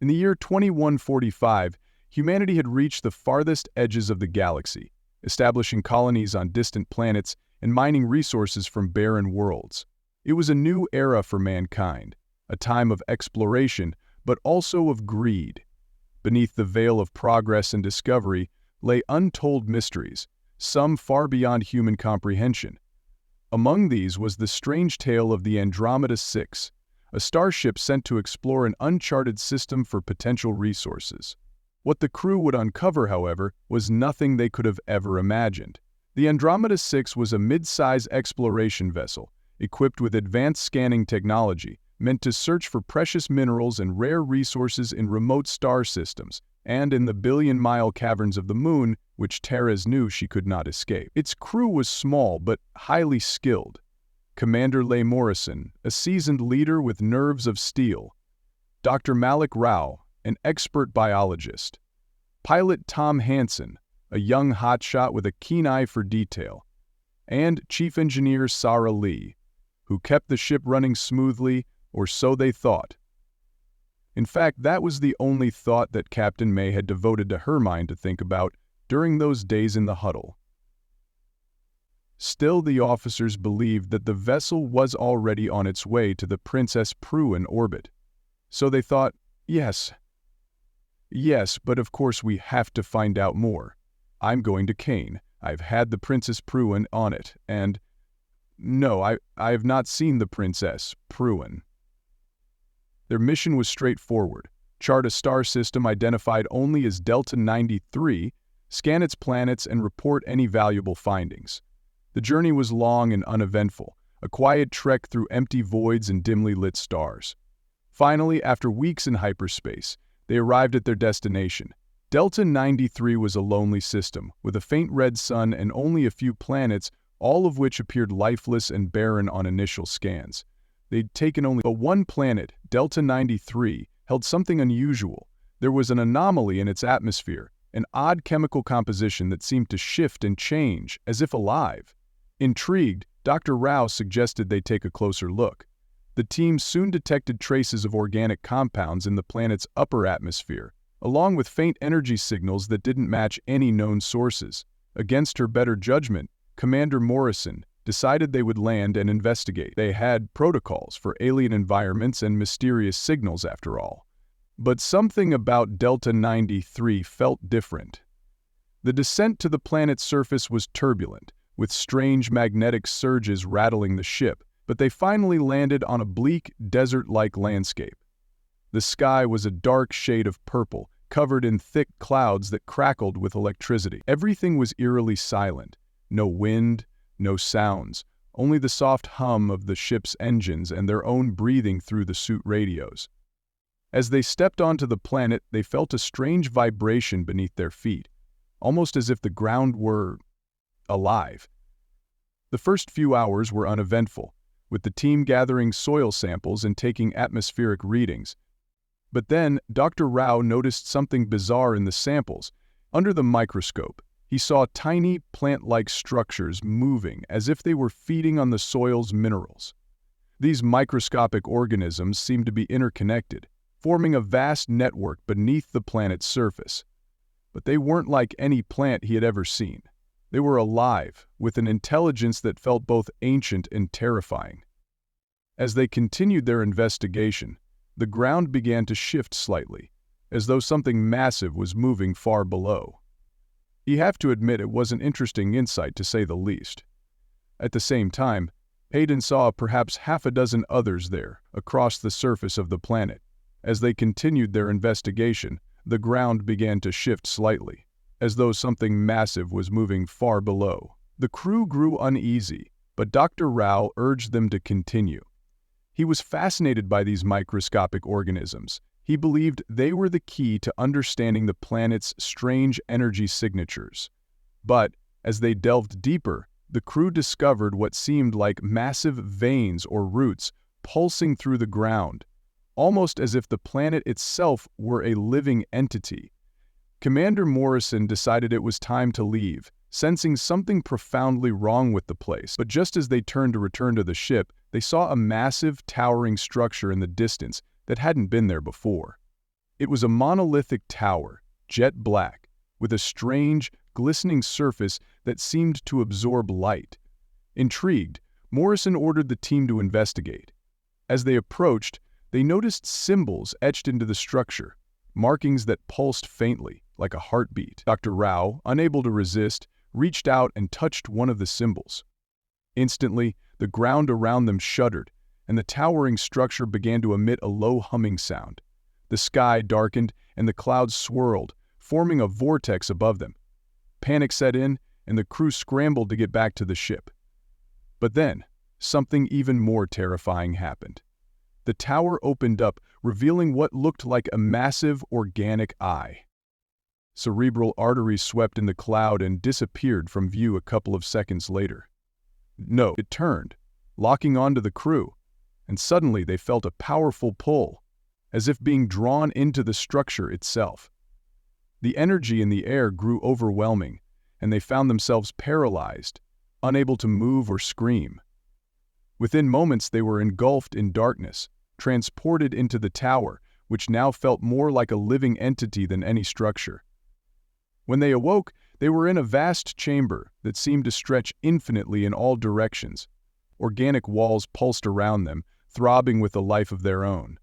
In the year 2145, humanity had reached the farthest edges of the galaxy, establishing colonies on distant planets and mining resources from barren worlds. It was a new era for mankind, a time of exploration, but also of greed. Beneath the veil of progress and discovery lay untold mysteries, some far beyond human comprehension. Among these was the strange tale of the Andromeda Six, a starship sent to explore an uncharted system for potential resources. What the crew would uncover, however, was nothing they could have ever imagined. The Andromeda Six was a mid-size exploration vessel, equipped with advanced scanning technology, meant to search for precious minerals and rare resources in remote star systems, and in the billion-mile caverns of the moon, which Terras knew she could not escape. Its crew was small but highly skilled. Commander Leigh Morrison, a seasoned leader with nerves of steel. Dr. Malik Rao, an expert biologist. Pilot Tom Hansen, a young hotshot with a keen eye for detail. And Chief Engineer Sarah Lee, who kept the ship running smoothly, or so they thought. In fact, that was the only thought that Captain May had devoted to her mind to think about during those days in the huddle. Still, the officers believed that the vessel was already on its way to the Princess Pruin orbit. So they thought, yes, but of course we have to find out more. I'm going to Kane. I've had the Princess Pruin on it, and... No, I have not seen the Princess Pruin. Their mission was straightforward. Chart a star system identified only as Delta 93, scan its planets, and report any valuable findings. The journey was long and uneventful, a quiet trek through empty voids and dimly lit stars. Finally, after weeks in hyperspace, they arrived at their destination. Delta 93 was a lonely system, with a faint red sun and only a few planets, all of which appeared lifeless and barren on initial scans. They'd taken only one planet, Delta 93, held something unusual. There was an anomaly in its atmosphere, an odd chemical composition that seemed to shift and change, as if alive. Intrigued, Dr. Rao suggested they take a closer look. The team soon detected traces of organic compounds in the planet's upper atmosphere, along with faint energy signals that didn't match any known sources. Against her better judgment, Commander Morrison decided they would land and investigate. They had protocols for alien environments and mysterious signals, after all. But something about Delta 93 felt different. The descent to the planet's surface was turbulent, with strange magnetic surges rattling the ship, but they finally landed on a bleak, desert-like landscape. The sky was a dark shade of purple, covered in thick clouds that crackled with electricity. Everything was eerily silent. No wind, no sounds, only the soft hum of the ship's engines and their own breathing through the suit radios. As they stepped onto the planet, they felt a strange vibration beneath their feet, almost as if the ground were alive. The first few hours were uneventful, with the team gathering soil samples and taking atmospheric readings. But then, Dr. Rao noticed something bizarre in the samples. Under the microscope, he saw tiny, plant-like structures moving as if they were feeding on the soil's minerals. These microscopic organisms seemed to be interconnected, forming a vast network beneath the planet's surface. But they weren't like any plant he had ever seen. They were alive, with an intelligence that felt both ancient and terrifying. As they continued their investigation, the ground began to shift slightly, as though something massive was moving far below. You have to admit it was an interesting insight, to say the least. At the same time, Hayden saw perhaps half a dozen others there, across the surface of the planet. As they continued their investigation, the ground began to shift slightly, as though something massive was moving far below. The crew grew uneasy, but Dr. Rao urged them to continue. He was fascinated by these microscopic organisms. He believed they were the key to understanding the planet's strange energy signatures. But, as they delved deeper, the crew discovered what seemed like massive veins or roots pulsing through the ground, almost as if the planet itself were a living entity. Commander Morrison decided it was time to leave, sensing something profoundly wrong with the place. But just as they turned to return to the ship, they saw a massive, towering structure in the distance that hadn't been there before. It was a monolithic tower, jet black, with a strange, glistening surface that seemed to absorb light. Intrigued, Morrison ordered the team to investigate. As they approached, they noticed symbols etched into the structure, markings that pulsed faintly, like a heartbeat. Dr. Rao, unable to resist, reached out and touched one of the symbols. Instantly, the ground around them shuddered, and the towering structure began to emit a low humming sound. The sky darkened, and the clouds swirled, forming a vortex above them. Panic set in, and the crew scrambled to get back to the ship. But then, something even more terrifying happened. The tower opened up, revealing what looked like a massive organic eye. Cerebral arteries swept in the cloud and disappeared from view a couple of seconds later. No, it turned, locking onto the crew, and suddenly they felt a powerful pull, as if being drawn into the structure itself. The energy in the air grew overwhelming, and they found themselves paralyzed, unable to move or scream. Within moments they were engulfed in darkness, transported into the tower, which now felt more like a living entity than any structure. When they awoke, they were in a vast chamber that seemed to stretch infinitely in all directions. Organic walls pulsed around them, throbbing with a life of their own.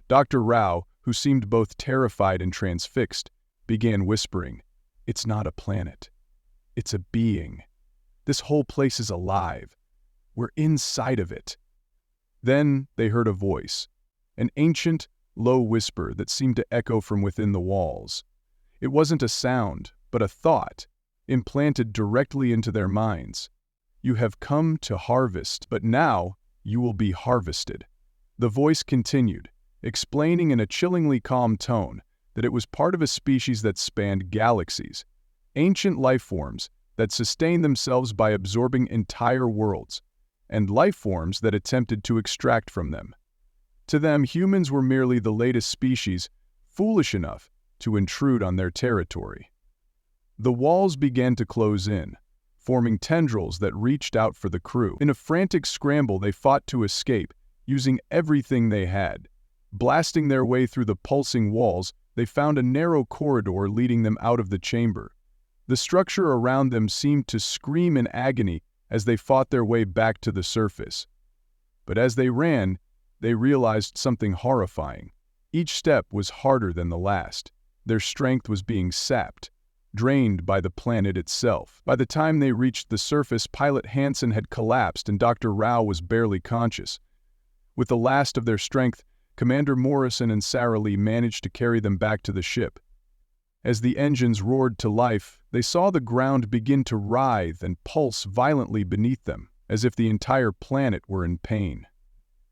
Dr. Rao, who seemed both terrified and transfixed, began whispering, "It's not a planet. It's a being. This whole place is alive. We're inside of it." Then they heard a voice, an ancient, low whisper that seemed to echo from within the walls. It wasn't a sound, but a thought, implanted directly into their minds. "You have come to harvest, but now you will be harvested." The voice continued, explaining in a chillingly calm tone that it was part of a species that spanned galaxies, ancient life forms that sustained themselves by absorbing entire worlds, and life forms that attempted to extract from them. To them, humans were merely the latest species, foolish enough to intrude on their territory. The walls began to close in, forming tendrils that reached out for the crew. In a frantic scramble, they fought to escape, using everything they had. Blasting their way through the pulsing walls, they found a narrow corridor leading them out of the chamber. The structure around them seemed to scream in agony as they fought their way back to the surface. But as they ran, they realized something horrifying. Each step was harder than the last. Their strength was being sapped, drained by the planet itself. By the time they reached the surface, Pilot Hansen had collapsed and Dr. Rao was barely conscious. With the last of their strength, Commander Morrison and Sarah Lee managed to carry them back to the ship. As the engines roared to life, they saw the ground begin to writhe and pulse violently beneath them, as if the entire planet were in pain.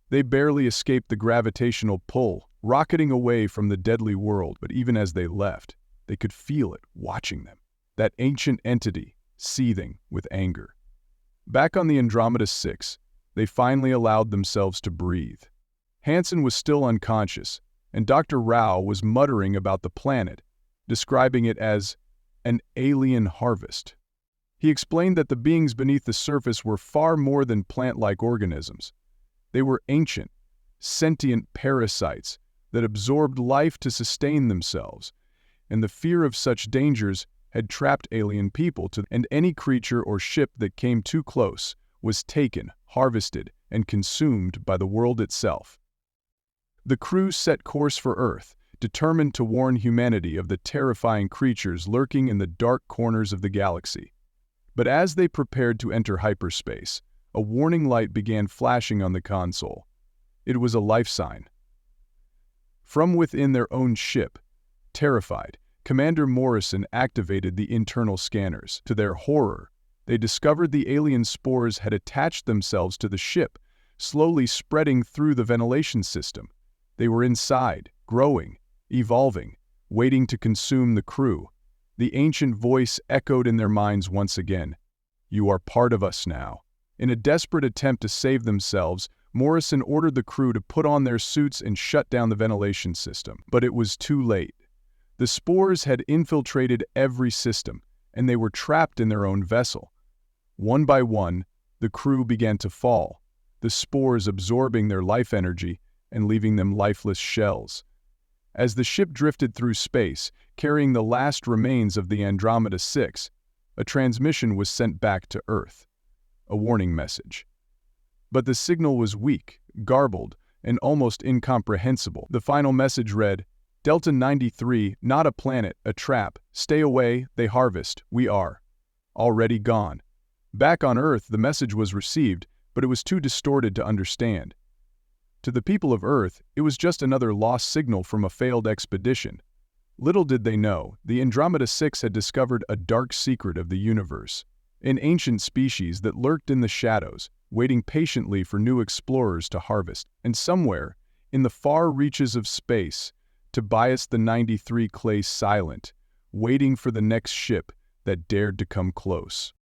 They barely escaped the gravitational pull, rocketing away from the deadly world, but even as they left, they could feel it watching them, that ancient entity seething with anger. Back on the Andromeda Six, they finally allowed themselves to breathe. Hansen was still unconscious, and Dr. Rao was muttering about the planet, describing it as an alien harvest. He explained that the beings beneath the surface were far more than plant-like organisms. They were ancient, sentient parasites that absorbed life to sustain themselves, and the fear of such dangers had trapped alien people and any creature or ship that came too close was taken, harvested, and consumed by the world itself. The crew set course for Earth, determined to warn humanity of the terrifying creatures lurking in the dark corners of the galaxy. But as they prepared to enter hyperspace, a warning light began flashing on the console. It was a life sign. From within their own ship, terrified, Commander Morrison activated the internal scanners. To their horror, they discovered the alien spores had attached themselves to the ship, slowly spreading through the ventilation system. They were inside, growing, evolving, waiting to consume the crew. The ancient voice echoed in their minds once again. "You are part of us now." In a desperate attempt to save themselves, Morrison ordered the crew to put on their suits and shut down the ventilation system. But it was too late. The spores had infiltrated every system, and they were trapped in their own vessel. One by one, the crew began to fall, the spores absorbing their life energy and leaving them lifeless shells. As the ship drifted through space, carrying the last remains of the Andromeda Six, a transmission was sent back to Earth. A warning message. But the signal was weak, garbled, and almost incomprehensible. The final message read, Delta 93, not a planet, a trap. Stay away, they harvest. We are already gone. Back on Earth, the message was received, but it was too distorted to understand. To the people of Earth, it was just another lost signal from a failed expedition. Little did they know, the Andromeda Six had discovered a dark secret of the universe, an ancient species that lurked in the shadows, waiting patiently for new explorers to harvest. And somewhere, in the far reaches of space, Tobias the 93 lay silent, waiting for the next ship that dared to come close.